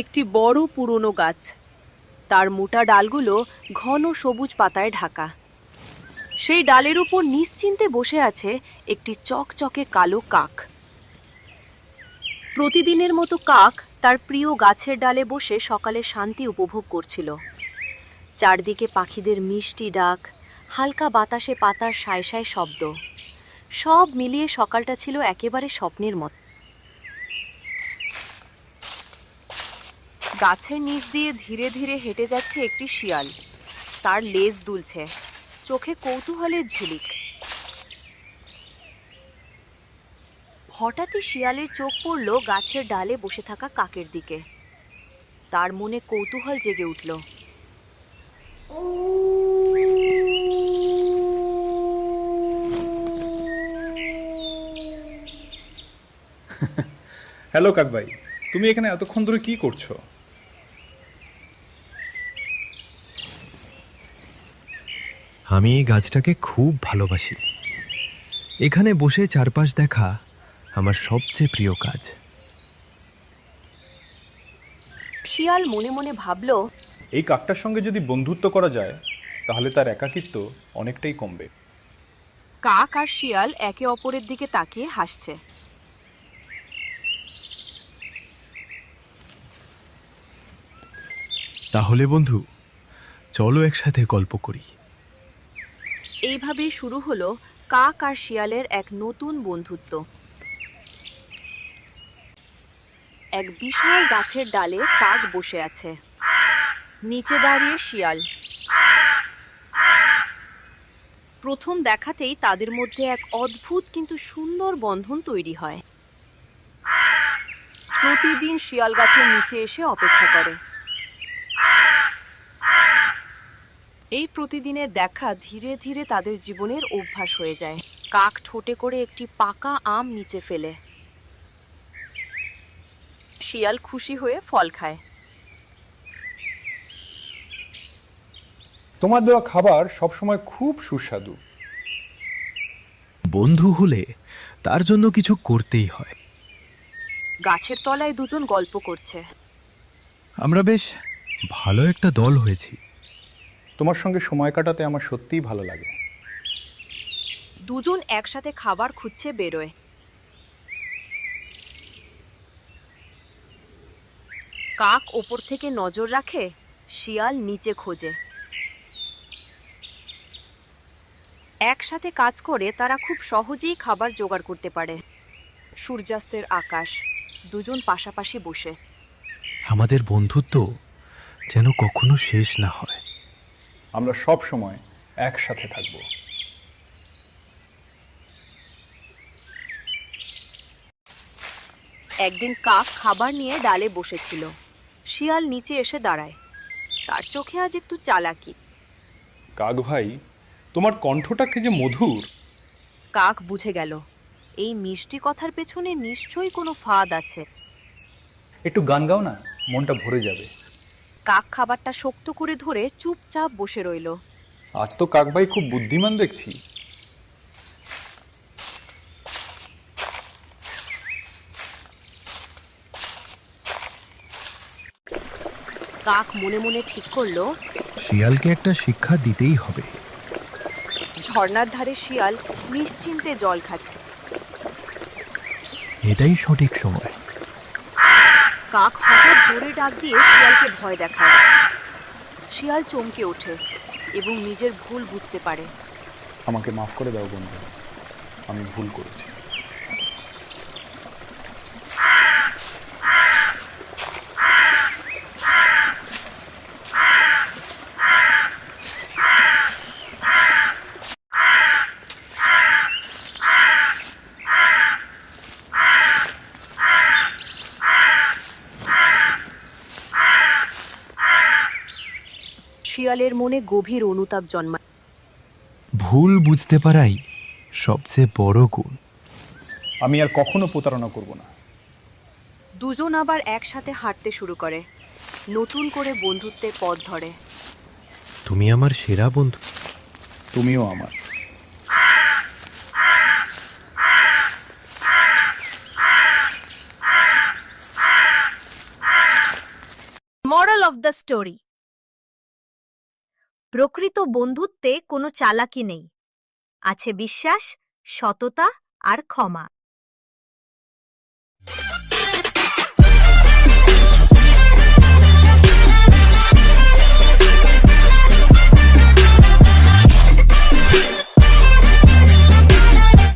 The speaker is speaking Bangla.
একটি বড় পুরনো গাছ, তার মোটা ডালগুলো ঘন সবুজ পাতায় ঢাকা। সেই ডালের উপর নিশ্চিন্তে বসে আছে একটি চকচকে কালো কাক। প্রতিদিনের মতো কাক তার প্রিয় গাছের ডালে বসে সকালে শান্তি উপভোগ করছিল। চারদিকে পাখিদের মিষ্টি ডাক, হালকা বাতাসে পাতার সায় সায় শব্দ, সব মিলিয়ে সকালটা ছিল একেবারে স্বপ্নের মতো। গাছের নিচ দিয়ে ধীরে ধীরে হেঁটে যাচ্ছে একটি শিয়াল। তার লেজ দুলছে, চোখে কৌতূহলের ঝিলিক। হঠাৎই শিয়ালের চোখ পড়ল গাছের ডালে বসে থাকা কাকের দিকে। তার মনে কৌতূহল জেগে উঠল। হ্যালো কাক ভাই, তুমি এখানে এতক্ষণ ধরে কি করছো? আমি এই গাছটাকে খুব ভালোবাসি। এখানে বসে চারপাশ দেখা আমার সবচেয়ে প্রিয় কাজ। শিয়াল মনে মনে ভাবল, এই কাকটার সঙ্গে যদি বন্ধুত্ব করা যায় তাহলে তার একাকিত্ব অনেকটাই কমবে। কাক আর শিয়াল একে অপরের দিকে তাকিয়ে হাসছে। তাহলে বন্ধু, চলো একসাথে গল্প করি। এইভাবেই শুরু হলো কাক আর শিয়ালের এক নতুন বন্ধুত্ব। এক বিশাল গাছের ডালে কাক বসে আছে, নিচে দাঁড়িয়ে শিয়াল। প্রথম দেখাতেই তাদের মধ্যে এক অদ্ভুত কিন্তু সুন্দর বন্ধন তৈরি হয়। প্রতিদিন শিয়াল গাছের নিচে এসে অপেক্ষা করে। এই প্রতিদিনের দেখা ধীরে ধীরে তাদের জীবনের অভ্যাস হয়ে যায়। কাক ঠোঁটে করে একটি পাকা আম নিচে ফেলে, শিয়াল খুশি হয়ে ফল খায়। তোমার দেওয়া খাবার সবসময় খুব সুস্বাদু। বন্ধু হলে তার জন্য কিছু করতেই হয়। গাছের তলায় দুজন গল্প করছে। আমরা বেশ ভালো একটা দল হয়েছি। তোমার সঙ্গে সময় কাটাতে আমার সত্যিই ভালো লাগে। দুজন একসাথে খাবার খুঁজছে বেরোয়। কাক ওপর থেকে নজর রাখে, শিয়াল নিচে খোঁজে। একসাথে কাজ করে তারা খুব সহজেই খাবার জোগাড় করতে পারে। সূর্যাস্তের আকাশ, দুজন পাশাপাশি বসে। আমাদের বন্ধুত্ব যেন কখনো শেষ না হয়। আমরা সব সময় একসাথে থাকবো। একদিন কাক খাবার নিয়ে ডালে বসেছিল। শিয়াল নিচে এসে দাঁড়ায়। তার চোখে আজ একটু চালাকি। কাক ভাই, তোমার কণ্ঠটা কি যে মধুর! কাক বুঝে গেল, এই মিষ্টি কথার পেছনে নিশ্চয়ই কোনো ফাঁদ আছে। একটু গান গাও না, মনটা ভরে যাবে। কাক খাবারটা শক্ত করে ধরে চুপচাপ বসে রইল। আজ তো কাক ভাই খুব বুদ্ধিমান দেখছি। কাক মনে মনে ঠিক করলো, শিয়ালকে একটা শিক্ষা দিতেই হবে। ঝর্ণার ধারে শিয়াল নিশ্চিন্তে জল খাচ্ছে। এটাই সঠিক সময়। কাক হঠাৎ জোরে ডাক দিয়ে শিয়ালকে ভয় দেখায়। শিয়াল চমকে ওঠে এবং নিজের ভুল বুঝতে পারে। আমাকে মাফ করে দাও বন্ধু, আমি ভুল করেছি। শিয়ালের মনে গভীর অনুতাপ জন্মায়। ভুল বুঝতে পারাই সবচেয়ে বড় গুণ। আমি আর কখনো প্রতারণা করব না। দুজন আবার একসাথে হাঁটতে শুরু করে, নতুন করে বন্ধুত্বের পথ ধরে। তুমি আমার সেরা বন্ধু। তুমিও আমার। The story. প্রকৃত বন্ধুত্বে কোনো চালাকি নেই, আছে বিশ্বাস, সততা আর ক্ষমা।